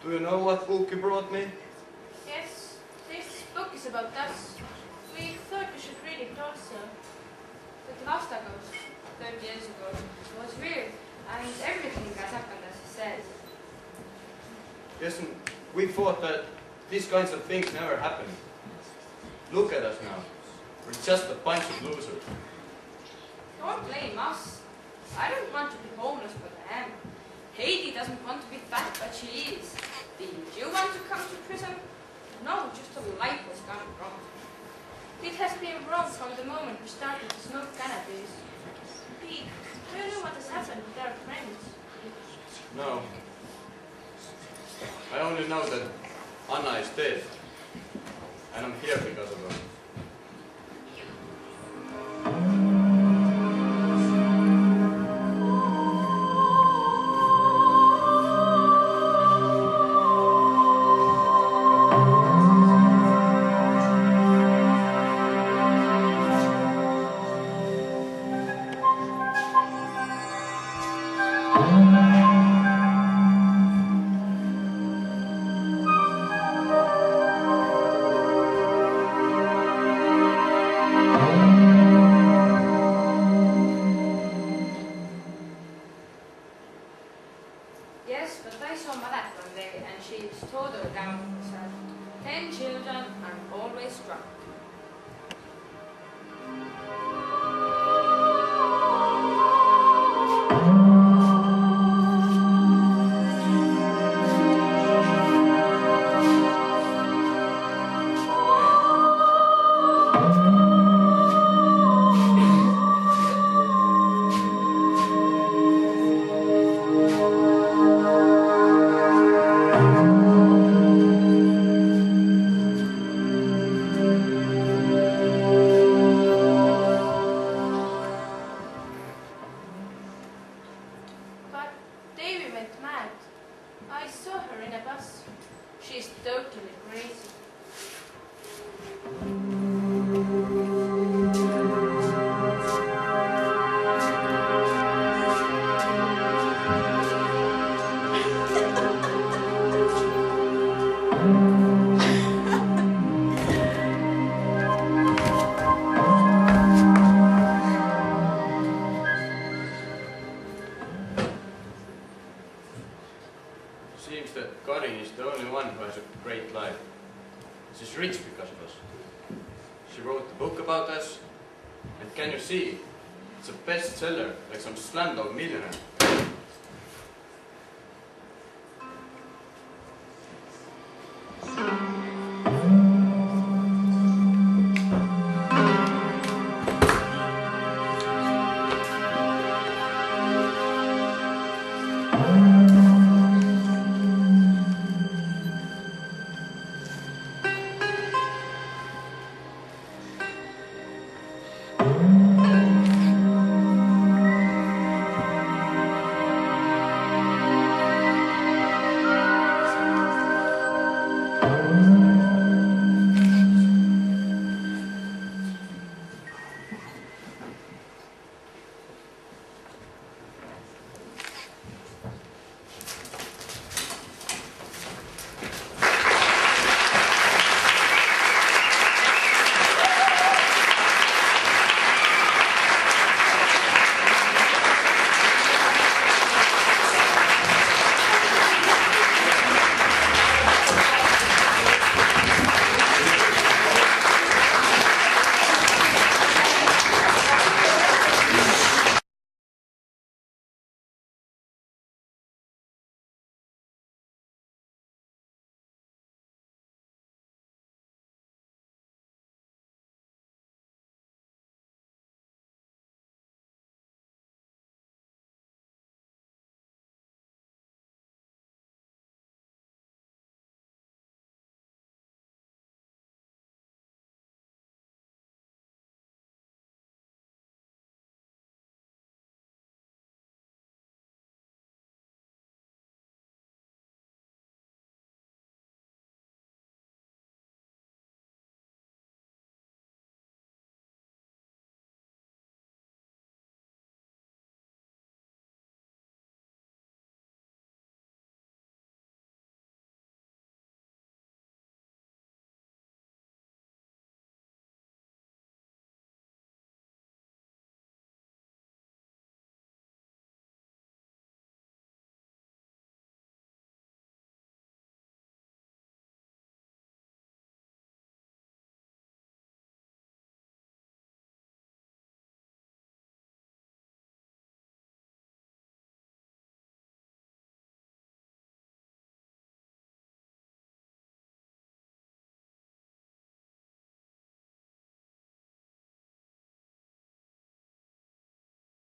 Do you know what book you brought me? Yes, this book is about us. We thought we should read it also. But Lastagos, 30 years ago, was real, and everything has happened as he said. Yes, and we thought that these kinds of things never happen. Look at us now. We're just a bunch of losers. Don't blame us. I don't want to be homeless, but I am. Heidi doesn't want to be fat, but she is. Did you want to come to prison? No, just a life was gone wrong. It has been wrong from the moment we started to smoke cannabis. Pete, do you know what has happened with our friends? No. I only know that Anna is dead. And I'm here because of her. Yes, but I saw Mother one day and she is totally down with herself. 10 children and always drunk. But Davy went mad. I saw her in a bus. She's totally crazy. Seems that Karin is the only one who has a great life. She's rich because of us. She wrote a book about us, and can you see? It's a bestseller, like some Slumdog Millionaire.